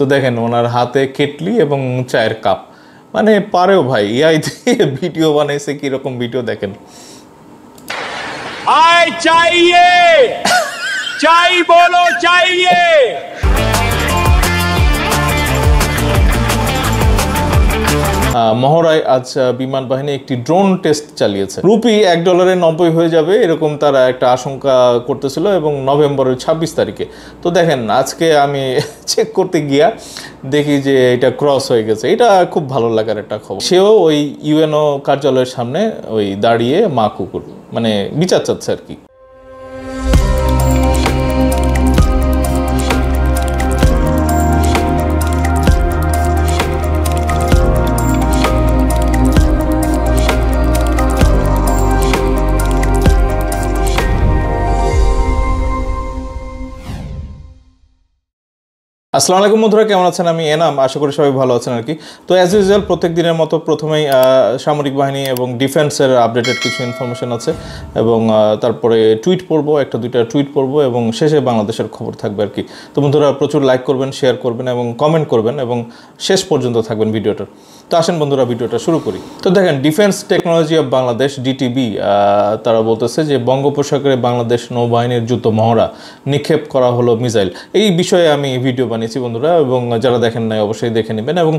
তো দেখেন ওনার হাতে কেটলি এবং চায়ের কাপ, মানে পারেও ভাই এআই দিয়ে ভিডিও বানাইছে, কিরকম ভিডিও দেখেন। आए चाहिए चाय बोलो चाहिए। মহড়ায় আজ বিমান বাহিনী একটি ড্রোন টেস্ট চালিয়েছে। রুপি $1 90 হয়ে যাবে এরকম তারা একটা আশঙ্কা করতেছিল, এবং নভেম্বরের 26 তারিখে। তো দেখেন আজকে আমি চেক করতে গিয়া দেখি যে এটা ক্রস হয়ে গেছে। এটা খুব ভালো লাগার একটা খবর। সেও ওই ইউএনও কার্যালয়ের সামনে ওই দাঁড়িয়ে মা কুকুর মানে বিচার চাচ্ছে আর কি। আসসালামু আলাইকুম বন্ধুরা, কেমন আছেন? আমি এনাম, আশা করি সবাই ভালো আছেন আর কি। তো অ্যাজ ইউজুয়াল প্রত্যেক দিনের মতো প্রথমেই সামরিক বাহিনী এবং ডিফেন্সের আপডেটেড কিছু ইনফরমেশন আছে, এবং তারপরে টুইট পড়বো, একটা দুইটা টুইট পড়বো, এবং শেষে বাংলাদেশের খবর থাকবে আর কি। তো বন্ধুরা প্রচুর লাইক করবেন, শেয়ার করবেন এবং কমেন্ট করবেন, এবং শেষ পর্যন্ত থাকবেন ভিডিওটার। তো আসেন বন্ধুরা ভিডিওটা শুরু করি। তো দেখেন, ডিফেন্স টেকনোলজি অফ বাংলাদেশ ডিটিবি তারা বলতেছে যে বঙ্গোপসাগরে বাংলাদেশ নৌবাহিনীর যুদ্ধ মহড়া নিক্ষেপ করা হলো মিসাইল। এই বিষয়ে আমি ভিডিও বানিয়েছি বন্ধুরা, এবং যারা দেখেন নাই অবশ্যই দেখে নেবেন। এবং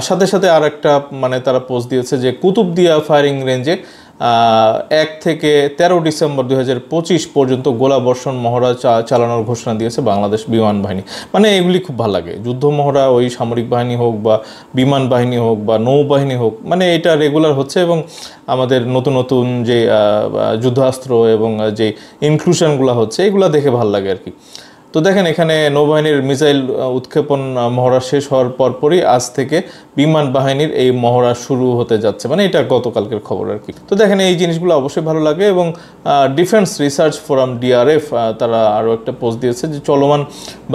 সাথে সাথে আর একটা মানে তারা পোস্ট দিয়েছে যে কুতুবদিয়া ফায়ারিং রেঞ্জে 1 থেকে 13 ডিসেম্বর 2025 পর্যন্ত গোলাবর্ষণ মহড়া চালানোর ঘোষণা দিয়েছে বাংলাদেশ বিমান বাহিনী। মানে এগুলি খুব ভালো লাগে, যুদ্ধ মহড়া, ওই সামরিক বাহিনী হোক বা বিমান বাহিনী হোক বা নৌবাহিনী হোক, মানে এটা রেগুলার হচ্ছে, এবং আমাদের নতুন নতুন যে যুদ্ধাস্ত্র এবং যে ইনক্লুশনগুলো হচ্ছে এগুলো দেখে ভালো লাগে আর কি। তো দেখেন এখানে নৌবাহিনীর মিসাইল উৎক্ষেপণ মহড়া শেষ হওয়ার পরপরই আজ থেকে বিমান বাহিনীর এই মহড়া শুরু হতে যাচ্ছে, মানে এটা গতকালকের খবর আর কি। তো দেখেন এই জিনিসগুলো অবশ্যই ভালো লাগে। এবং ডিফেন্স রিসার্চ ফোরাম ডিআরএফ তারা আরও একটা পোস্ট দিয়েছে যে চলমান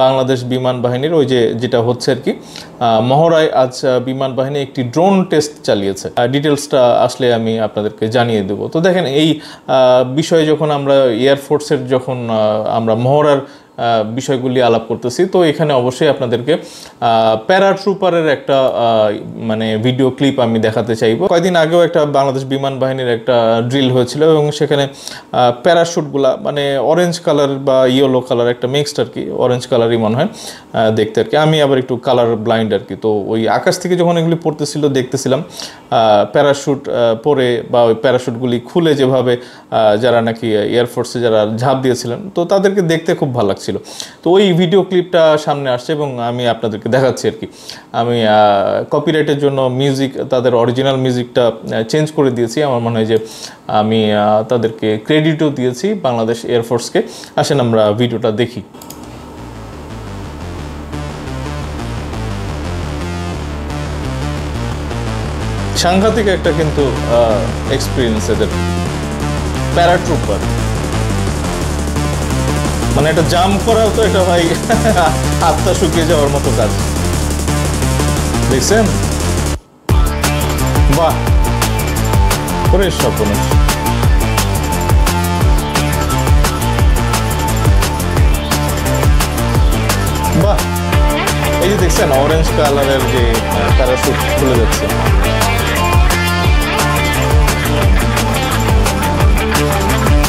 বাংলাদেশ বিমান বাহিনীর ওই যেটা হচ্ছে আর কি মহড়ায় আজ বিমান বাহিনী একটি ড্রোন টেস্ট চালিয়েছে। ডিটেলসটা আসলে আমি আপনাদেরকে জানিয়ে দেবো। তো দেখেন এই বিষয়ে যখন আমরা এয়ারফোর্সের যখন আমরা মহড়ার বিষয়গুলি আলাপ করতেছি, তো এখানে অবশ্যই আপনাদেরকে প্যারাট্রুপারের একটা মানে ভিডিও ক্লিপ আমি দেখাতে চাইবো। কয়েকদিন আগেও একটা বাংলাদেশ বিমান বাহিনীর একটা ড্রিল হয়েছিল, এবং সেখানে প্যারাশুটগুলা মানে অরেঞ্জ কালার বা ইয়েলো কালার একটা মিক্সড আর কি, অরেঞ্জ কালারই মনে হয় দেখতে আর কি। আমি আবার একটু কালার ব্লাইন্ড আর কি। তো ওই আকাশ থেকে যখন এগুলি পড়তেছিল দেখতেছিলাম প্যারাশুট পরে বা ওই প্যারাশুটগুলি খুলে যেভাবে যারা নাকি এয়ারফোর্সে যারা ঝাঁপ দিয়েছিলেন, তো তাদেরকে দেখতে খুব ভালো লাগছিল। তো ওই ভিডিও ক্লিপটা সামনে আসছে এবং আমি আপনাদেরকে দেখাচ্ছি আর কি। আমি কপিরাইটের জন্য মিউজিক, তাদের অরিজিনাল মিউজিকটা চেঞ্জ করে দিয়েছি। আমার মনে হয় যে আমি তাদেরকে ক্রেডিটও দিয়েছি বাংলাদেশ এয়ারফোর্সকে। আসেন আমরা ভিডিওটা দেখি। সাংঘাতিক একটা কিন্তু এক্সপিরিয়েন্স এদের। প্যারাট্রুপার মানে এটা জাম্প করাও তো এটা ভাই আত্মা শুকিয়ে যাওয়ার মতো কাজ, দেখছেন? বাহ, করে স্বপ্ন। বাহ, এই যে দেখছেন অরেঞ্জ কালারের যে প্যারাশুট খুলে যাচ্ছে।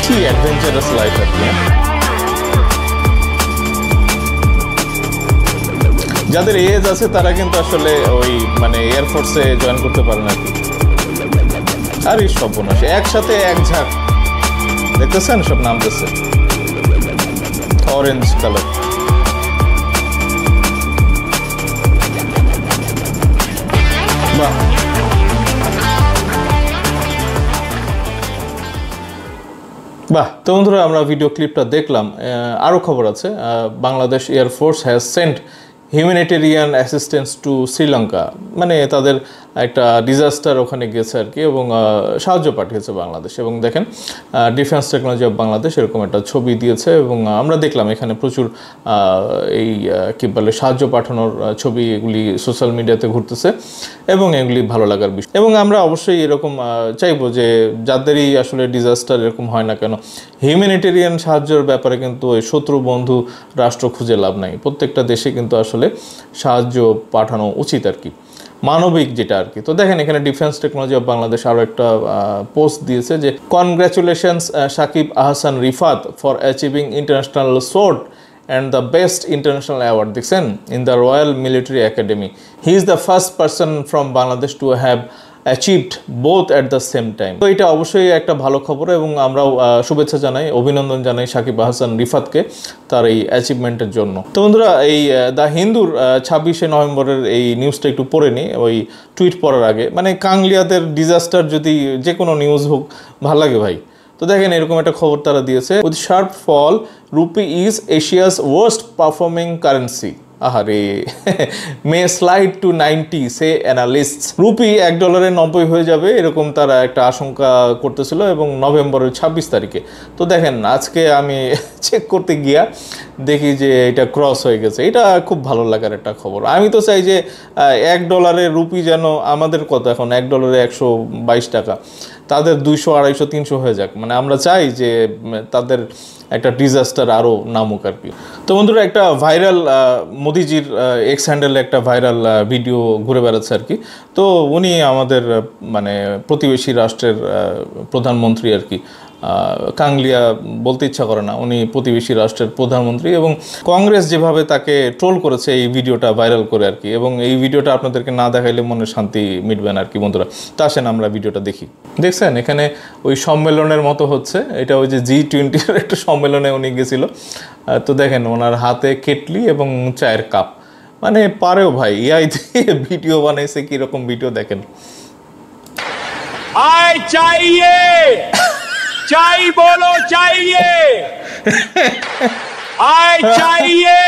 কি অ্যাডভেঞ্চারাস লাইফ আর কি। যাদের এজ আছে তারা কিন্তু আসলে ওই মানে এয়ারফোর্সে জয়েন করতে পারে না আর কি। আর এই সর্বনাশ, একসাথে এক ঝাঁক দেখতেছেন সব নামতেছে অরেঞ্জ কালার। বাহ, বাহ। তো বন্ধুরা আমরা ভিডিও ক্লিপটা দেখলাম। আরও খবর আছে। Bangladesh air force has Saint humanitarian assistance two Sri Lanka, মানে তাদের একটা ডিজাস্টার ওখানে গেছে আর কি, এবং সাহায্য পাঠিয়েছে বাংলাদেশ। এবং দেখেন ডিফেন্স টেকনোলজি অফ বাংলাদেশ এরকম একটা ছবি দিয়েছে, এবং আমরা দেখলাম এখানে প্রচুর এই কী বলে সাহায্য পাঠানোর ছবি, এগুলি সোশ্যাল মিডিয়াতে ঘুরতেছে, এবং এগুলি ভালো লাগার বিষয়। এবং আমরা অবশ্যই এরকম চাইবো যে যাদেরই আসলে ডিজাস্টার এরকম হয় না কেন, হিউম্যানিটেরিয়ান সাহায্যের ব্যাপারে কিন্তু ওই শত্রু বন্ধু রাষ্ট্র খুঁজে লাভ নাই। প্রত্যেকটা দেশে কিন্তু আসলে আসলে সাহায্য পাঠানো উচিত আর কি, মানবিক যেটা আর কি। তো দেখেন এখানে ডিফেন্স টেকনোলজি অফ বাংলাদেশ আরও একটা পোস্ট দিয়েছে যে congratulations Sakib Ahsan Rifat for achieving international sort and the best international award দেখছেন in the Royal Military Academy. He is the first person from Bangladesh to have achieved both at the same time. তো এটা অবশ্যই একটা ভালো খবর এবং আমরাও শুভেচ্ছা জানাই, অভিনন্দন জানাই সাকিব আহসান রিফাতকে তার এই অ্যাচিভমেন্টের জন্য। তো বন্ধুরা এই দ্য হিন্দুর 26শে নভেম্বরের এই নিউজটা একটু পড়ে নিই ওই টুইট পড়ার আগে। মানে কাংলিয়াদের ডিজাস্টার যদি যে কোনো নিউজ হোক ভালো লাগে ভাই। তো দেখেন এরকম একটা খবর তারা দিয়েছে, with sharp fall rupee is Asia's worst performing currency. আহারে may slide to 90 say analysts. Rupee $1 90 হয়ে যাবে এরকম তারা একটা আশঙ্কা করতেছিল এবং নভেম্বরের 26 তারিখে। তো দেখেন আজকে আমি চেক করতে গিয়া দেখি যে এটা ক্রস হয়ে গেছে। এটা খুব ভালো লাগার একটা খবর। আমি তো চাই যে $1 রুপি যেন আমাদের কত এখন $1 122 টাকা, তাদের 200 250 300 হয়ে যাক। মানে আমরা চাই যে তাদের একটা ডিজাস্টার আরও নামুক আর কি। তো বন্ধুরা একটা ভাইরাল মোদিজির এক্স হ্যান্ডেলে একটা ভাইরাল ভিডিও ঘুরে বেড়াচ্ছে আর কি। তো উনি আমাদের মানে প্রতিবেশী রাষ্ট্রের প্রধানমন্ত্রী আর কি, কাংলিয়া বলতে ইচ্ছা করে না, উনি প্রতিবেশী রাষ্ট্রের প্রধানমন্ত্রী এবং কংগ্রেস যেভাবে তাকে ট্রোল করেছে এই ভিডিওটা ভাইরাল করে আর কি। এবং এই ভিডিওটা আপনাদেরকে না দেখাইলে মনে শান্তি মিটবে না আর কি বন্ধুরা। তা আসেন আমরা ভিডিওটা দেখি। দেখছেন এখানে ওই সম্মেলনের মতো হচ্ছে, এটা ওই যে G20-র একটা সম্মেলনে উনি গেছিল। তো দেখেন ওনার হাতে কেটলি এবং চায়ের কাপ, মানে পারেও ভাই এআই দিয়ে ভিডিও বানাইছে, কীরকম ভিডিও দেখেন। आय चाहिए चाय बोलो चाहिए आय चाहिए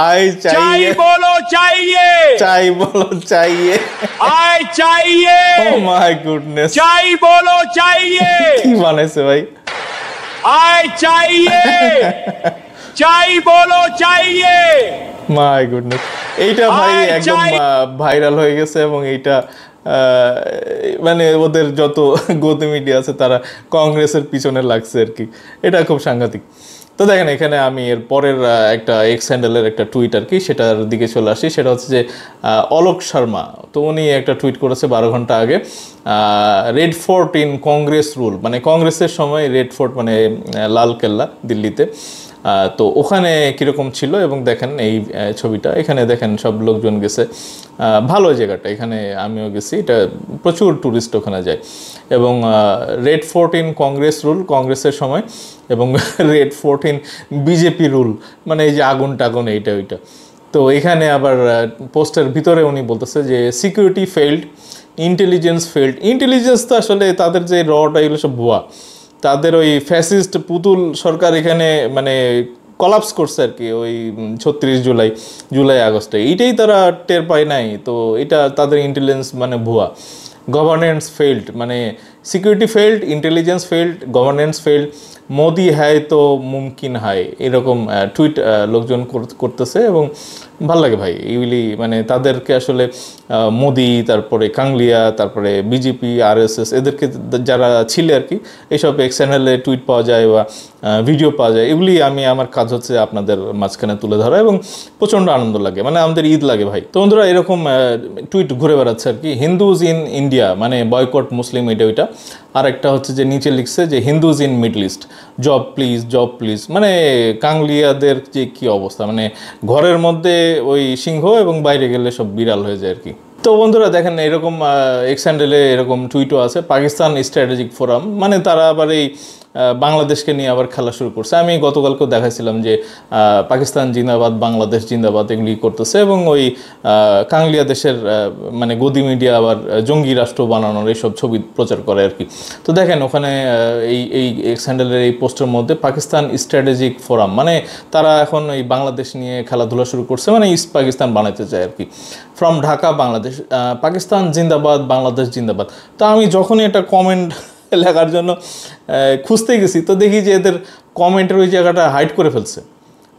आय चाय चाहिए बोलो चाहिए चाय बोलो चाहिए आय चाहिए ও মাই গুডনেস, चाय बोलो चाहिए কি বানাইছে ভাই। आय चाहिए चाय बोलो चाहिए মাই গুডনেস, এইটা ভাই আয় একদম চাই। ভাইরাল হয়ে গেছে এবং এইটা মানে ওদের যত গদি মিডিয়া আছে তারা কংগ্রেসের পিছনে লাগছে আর কি। এটা খুব সাংঘাতিক। তো দেখেন এখানে আমি এর পরের একটা এক্স হ্যান্ডেলের একটা টুইট আর কি, সেটার দিকে চলে আসি। সেটা হচ্ছে যে অলোক শর্মা, তো উনি একটা টুইট করেছে 12 ঘন্টা আগে, red fort in Congress rule, মানে কংগ্রেসের সময় রেড ফোর্ট মানে লাল কেল্লা দিল্লিতে, তো ওখানে কীরকম ছিল এবং দেখেন এই ছবিটা, এখানে দেখেন সব লোকজন গেছে, ভালো জায়গাটা, এখানে আমিও গেছি, এটা প্রচুর ট্যুরিস্ট ওখানে যায়। এবং red fort in Congress rule কংগ্রেসের সময় এবং red fort in BJP rule মানে এই যে আগুন টাগুন এইটা ওইটা। তো এখানে আবার পোস্টের ভিতরে উনি বলতেছে যে security failed, intelligence failed. Intelligence তো আসলে তাদের যে রটা এগুলো সব ভুয়া, তাদের ওই ফ্যাসিস্ট পুতুল সরকার এখানে মানে কলাপস করছে আর কি ওই 36 জুলাই আগস্টে, এইটাই তারা টের পায় নাই। তো এটা তাদের ইন্টেলিজেন্স মানে ভুয়া। গভর্নেন্স ফেইল্ড মানে security failed, intelligence failed, governance failed, Modi হ্যায় তো মুমকিন হয়, এরকম টুইট লোকজন করতেছে এবং ভাল লাগে ভাই এইগুলি। মানে তাদেরকে আসলে মোদি, তারপরে কাংলিয়া, তারপরে বিজেপি, আরএসএস এদেরকে যারা ছিল আর কি, এইসব এক্স চ্যানেলে টুইট পাওয়া যায় বা ভিডিও পাওয়া যায়, এগুলি আমি আমার কাজ হচ্ছে আপনাদের মাঝখানে তুলে ধরা এবং প্রচণ্ড আনন্দ লাগে, মানে আমাদের ঈদ লাগে ভাই। তো বন্ধুরা এরকম টুইট ঘুরে বেড়াচ্ছে আর কি। হিন্দুজ ইন ইন্ডিয়া মানে বয়কট মুসলিম, এটা ওইটা। আর একটা হচ্ছে যে নিচে লিখছে যে Hindus in middle east job please, job please. মানে কাংলিয়াদের যে কী অবস্থা, মানে ঘরের মধ্যে ওই সিংহ এবং বাইরে গেলে সব বিড়াল হয়ে যায় আর কি। তো বন্ধুরা দেখেন এরকম এক্স হ্যান্ডেলে এরকম টুইটও আছে, পাকিস্তান স্ট্র্যাটেজিক ফোরাম, মানে তারা আবার এই বাংলাদেশকে নিয়ে আবার খেলা শুরু করছে। আমি গতকালকেও দেখাইছিলাম যে পাকিস্তান জিন্দাবাদ, বাংলাদেশ জিন্দাবাদ এগুলি করতেছে এবং ওই কাংলিয়া দেশের মানে গদি মিডিয়া আবার জঙ্গি রাষ্ট্র বানানোর এইসব ছবি প্রচার করে আর কি। তো দেখেন ওখানে এই এক্স হ্যান্ডেলের এই পোস্টের মধ্যে পাকিস্তান স্ট্র্যাটেজিক ফোরাম, মানে তারা এখন এই বাংলাদেশ নিয়ে খেলাধুলা শুরু করছে, মানে ইস্ট পাকিস্তান বানাইতে চায় আর কি। ফ্রম ঢাকা বাংলাদেশ, পাকিস্তান জিন্দাবাদ, বাংলাদেশ জিন্দাবাদ। তো আমি যখনই একটা কমেন্ট লেখার জন্য খুঁজতে গেছি তো দেখি যে এদের কমেন্টের ওই জায়গাটা হাইড করে ফেলছে,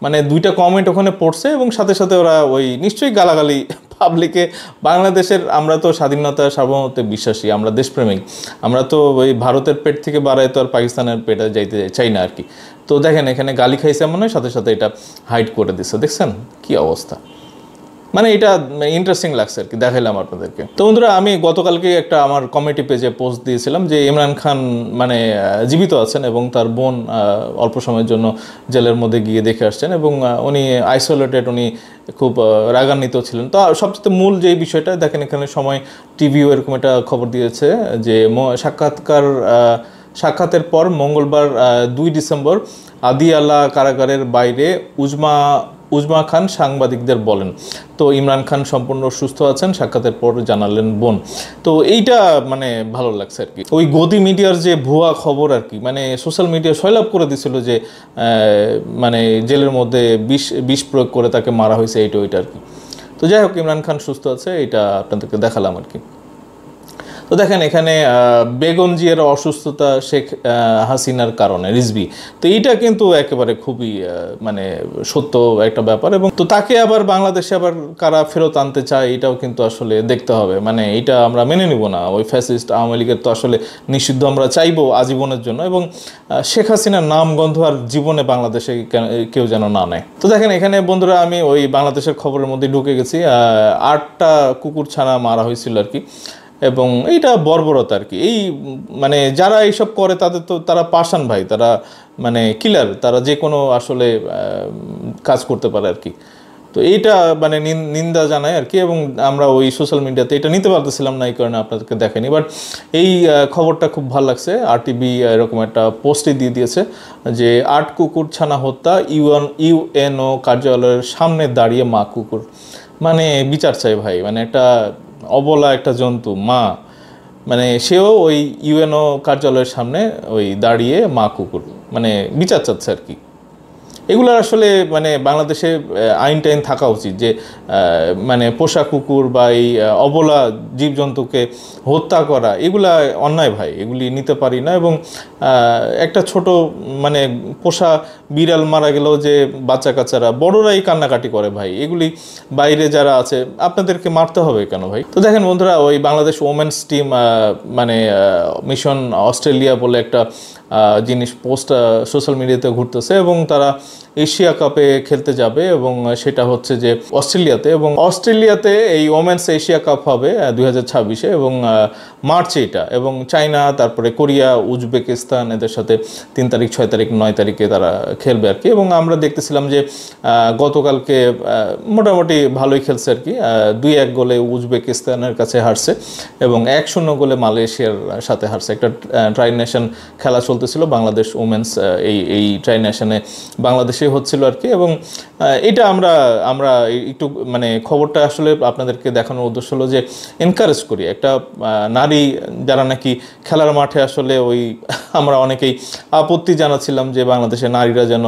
মানে 2টা কমেন্ট ওখানে পড়ছে এবং সাথে সাথে ওরা ওই নিশ্চয়ই গালাগালি পাবলিকে। বাংলাদেশের আমরা তো স্বাধীনতা সার্বভৌমত্বে বিশ্বাসী, আমরা দেশপ্রেমিক, আমরা তো ওই ভারতের পেট থেকে বাড়ায় তো আর পাকিস্তানের পেটে যাইতে চাই না আর কি। তো দেখেন এখানে গালি খাইছে মনে হয়, সাথে সাথে এটা হাইড করে দিচ্ছে, দেখছেন কি অবস্থা। মানে এটা ইন্টারেস্টিং লাগছে আর কি, দেখাইলাম আপনাদেরকে। তো বন্ধুরা, আমি গতকালকে একটা আমার কমিটি পেজে পোস্ট দিয়েছিলাম যে ইমরান খান মানে জীবিত আছেন এবং তার বোন অল্প সময়ের জন্য জেলের মধ্যে গিয়ে দেখে আসছেন এবং উনি আইসোলেটেড, উনি খুব রাগান্বিত ছিলেন। তো সবচেয়ে মূল যে বিষয়টা দেখেন, এখানে সময় টিভিও এরকম একটা খবর দিয়েছে যে সাক্ষাতের পর মঙ্গলবার 2 ডিসেম্বর আদিয়ালা কারাগারের বাইরে উজমা খান সাংবাদিকদের বলেন। তো ইমরান খান সম্পূর্ণ সুস্থ আছেন, সাক্ষাতের পর জানালেন বোন। তো এইটা মানে ভালো লাগছে আর কি। ওই গদি মিডিয়ার যে ভুয়া খবর আর কি, মানে সোশ্যাল মিডিয়া সয়লাভ করে দিছিল যে মানে জেলের মধ্যে বিষ প্রয়োগ করে তাকে মারা হয়েছে, এইটা ওইটা আর কি। তো যাই হোক, ইমরান খান সুস্থ আছে, এটা আপনাদেরকে দেখালাম আর কি। তো দেখেন এখানে বেগম জিয়ার অসুস্থতা শেখ হাসিনার কারণে, রিজভি। তো এইটা কিন্তু একেবারে খুবই মানে সত্য একটা ব্যাপার। এবং তো তাকে আবার বাংলাদেশে আবার কারা ফেরত আনতে চায়, এটাও কিন্তু আসলে দেখতে হবে। মানে এটা আমরা মেনে নিব না। ওই ফ্যাসিস্ট আওয়ামী লীগের তো আসলে নিষিদ্ধ আমরা চাইবো আজীবনের জন্য। এবং শেখ হাসিনার নাম গন্ধ আর জীবনে বাংলাদেশে কেউ যেন না নেয়। তো দেখেন এখানে বন্ধুরা, আমি ওই বাংলাদেশের খবরের মধ্যে ঢুকে গেছি। 8টা কুকুর ছানা মারা হয়েছিল আর কি। এবং এইটা বর্বরতা আর কি। এই মানে যারা এইসব করে তাদের তো তারা পাষাণ ভাই, তারা মানে কিলার, তারা যে কোনো আসলে কাজ করতে পারে আর কি। তো এইটা মানে নিন্দা জানায় আর কি। এবং আমরা ওই সোশ্যাল মিডিয়াতে এটা নিতে পারতেছিলাম না, এই কারণে আপনাদেরকে দেখাইনি। বাট এই খবরটা খুব ভালো লাগছে। আরটিভি এরকম একটা পোস্টই দিয়ে দিয়েছে যে 8 কুকুর ছানা হত্যা, ইউএনও কার্যালয়ের সামনে দাঁড়িয়ে মা কুকুর। মানে বিচার চাই ভাই, মানে একটা অবলা একটা জন্তু মা, মানে সেও ওই ইউএনও কার্যালয়ের সামনে ওই দাঁড়িয়ে মা কুকুর, মানে বিচার চাচ্ছে আর কি। এগুলো আসলে মানে বাংলাদেশে আইন টাইন থাকা উচিত যে মানে পোষা কুকুর বা এই অবলা জীবজন্তুকে হত্যা করা, এগুলা অন্যায় ভাই, এগুলি নিতে পারি না। এবং একটা ছোট মানে পোষা বিড়াল মারা গেলেও যে বাচ্চা কাচ্চারা বড়রাই কান্নাকাটি করে ভাই, এগুলি বাইরে যারা আছে আপনাদেরকে মারতে হবে কেন ভাই? তো দেখেন বন্ধুরা, ওই বাংলাদেশ ওমেন্স টিম মানে মিশন অস্ট্রেলিয়া বলে একটা জিনিস পোস্ট সোশ্যাল মিডিয়াতে ঘুরতেছে এবং তারা এশিয়া কাপে খেলতে যাবে এবং সেটা হচ্ছে যে অস্ট্রেলিয়াতে। এবং অস্ট্রেলিয়াতে এই ওমেন্স এশিয়া কাপ হবে 2026-এ এবং মার্চে এটা। এবং চায়না, তারপরে কোরিয়া, উজবেকিস্তান এদের সাথে 3 তারিখ, 6 তারিখ, 9 তারিখে তারা খেলবে আর কি। এবং আমরা দেখতেছিলাম যে গতকালকে মোটামুটি ভালোই খেলছে আর কি। 2-1 গোলে উজবেকিস্তানের কাছে হারছে এবং 1-0 গোলে মালয়েশিয়ার সাথে হারছে। একটা ট্রাই নেশন খেলা চলতেছিল বাংলাদেশ ওমেন্স, এই ট্রাই নেশনে বাংলাদেশে হচ্ছিল আর কি। এবং এটা আমরা একটু মানে খবরটা আসলে আপনাদেরকে দেখানোর উদ্দেশ্য হলো যে এনকারেজ করি একটা নারী যারা নাকি খেলার মাঠে আসলে ওই আমরা অনেকেই আপত্তি জানাচ্ছিলাম যে বাংলাদেশে নারীরা যেন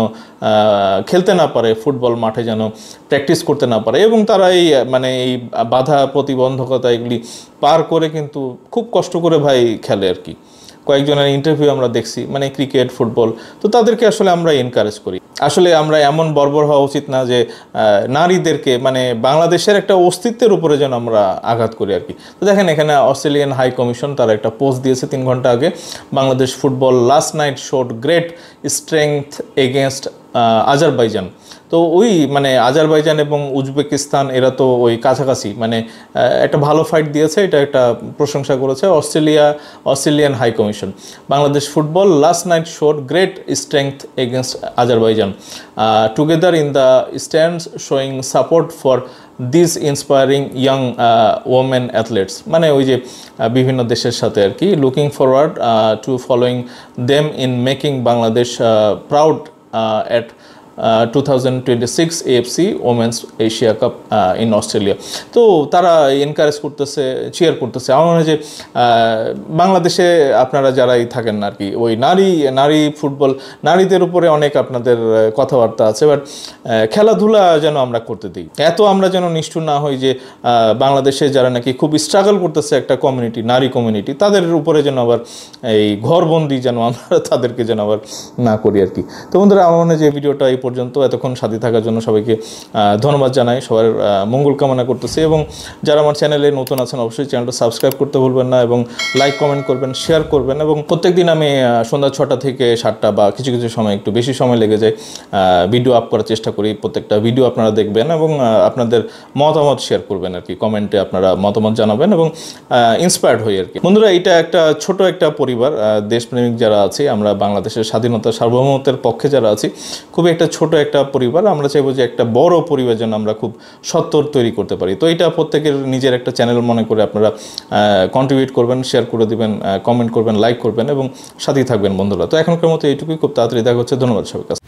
খেলতে না পারে, ফুটবল মাঠে যেন প্র্যাকটিস করতে না পারে। এবং তারা এই মানে এই বাধা প্রতিবন্ধকতা এগুলি পার করে কিন্তু খুব কষ্ট করে ভাই খেলে আর কি। কয়েকজনের ইন্টারভিউ আমরা দেখছি, মানে ক্রিকেট, ফুটবল। তো তাদেরকে আসলে আমরা এনকারেজ করি। আসলে আমরা এমন বর্বর হওয়া উচিত না যে নারীদেরকে মানে বাংলাদেশের একটা অস্তিত্বের উপরে যেন আমরা আঘাত করি আর কি। তো দেখেন এখানে অস্ট্রেলিয়ান হাই কমিশন তারা একটা পোস্ট দিয়েছে 3 ঘন্টা আগে। Bangladesh football last night showed great strength against Azerbaijan. তো ওই মানে আজারবাইজান এবং উজবেকিস্তান এরা তো ওই কাছাকাছি, মানে একটা ভালো ফাইট দিয়েছে, এটা একটা প্রশংসা করেছে Australian high commission. Bangladesh football last night showed great strength against Azerbaijan together in the stands showing support for this inspiring young women athletes. মানে ওই যে বিভিন্ন দেশের সাথে আর কি, looking forward to following them in making Bangladesh proud at 2026 AFC women's Asia cup in Australia. তো তারা এনকারেজ করতেছে, চিয়ার করতেছে। আমার মনে হয় যে বাংলাদেশে আপনারা যারাই থাকেন আর কি, ওই নারী ফুটবল, নারীদের উপরে অনেক আপনাদের কথাবার্তা আছে, বাট খেলাধুলা যেন আমরা করতে দিই। এত আমরা যেন নিষ্ঠুর না হই যে বাংলাদেশে যারা নাকি খুব স্ট্রাগল করতেছে একটা কমিউনিটি, নারী কমিউনিটি, তাদের উপরে যেন আবার এই ঘরবন্দি যেন আমরা তাদেরকে যেন আবার না করি আর কি। তো বন্ধুরা, আমার মনে হয় যে ভিডিওটা এই পর্যন্ত। এতক্ষণ সাথে থাকার জন্য সবাইকে ধন্যবাদ জানাই, সবার মঙ্গল কামনা করতেছি। এবং যারা আমার চ্যানেলে নতুন আছেন অবশ্যই চ্যানেলটা সাবস্ক্রাইব করতে ভুলবেন না, এবং লাইক কমেন্ট করবেন, শেয়ার করবেন। এবং প্রত্যেকদিন আমি সন্ধ্যা 6টা থেকে 7টা বা কিছু কিছু সময় একটু বেশি সময় লেগে যায় ভিডিও আপ করার চেষ্টা করি। প্রত্যেকটা ভিডিও আপনারা দেখবেন এবং আপনাদের মতামত শেয়ার করবেন আর কি, কমেন্টে আপনারা মতামত জানাবেন এবং ইন্সপায়ার্ড হই আর কি। বন্ধুরা, এটা একটা ছোট একটা পরিবার, দেশপ্রেমিক যারা আছি আমরা, বাংলাদেশের স্বাধীনতা সার্বভৌমত্বের পক্ষে যারা আছি, খুবই একটা ছোট একটা পরিবার। আমরা চাইবো যে একটা বড় পরিবার যেন আমরা খুব সত্তর তৈরি করতে পারি। তো এটা প্রত্যেকের নিজের একটা চ্যানেল মনে করে আপনারা কন্ট্রিবিউট করবেন, শেয়ার করে দিবেন, কমেন্ট করবেন, লাইক করবেন এবং সাথেই থাকবেন বন্ধুরা। তো এখনকার মতো এইটুকুই, খুব তাড়াতাড়ি দেখা হচ্ছে। ধন্যবাদ সবার কাছে।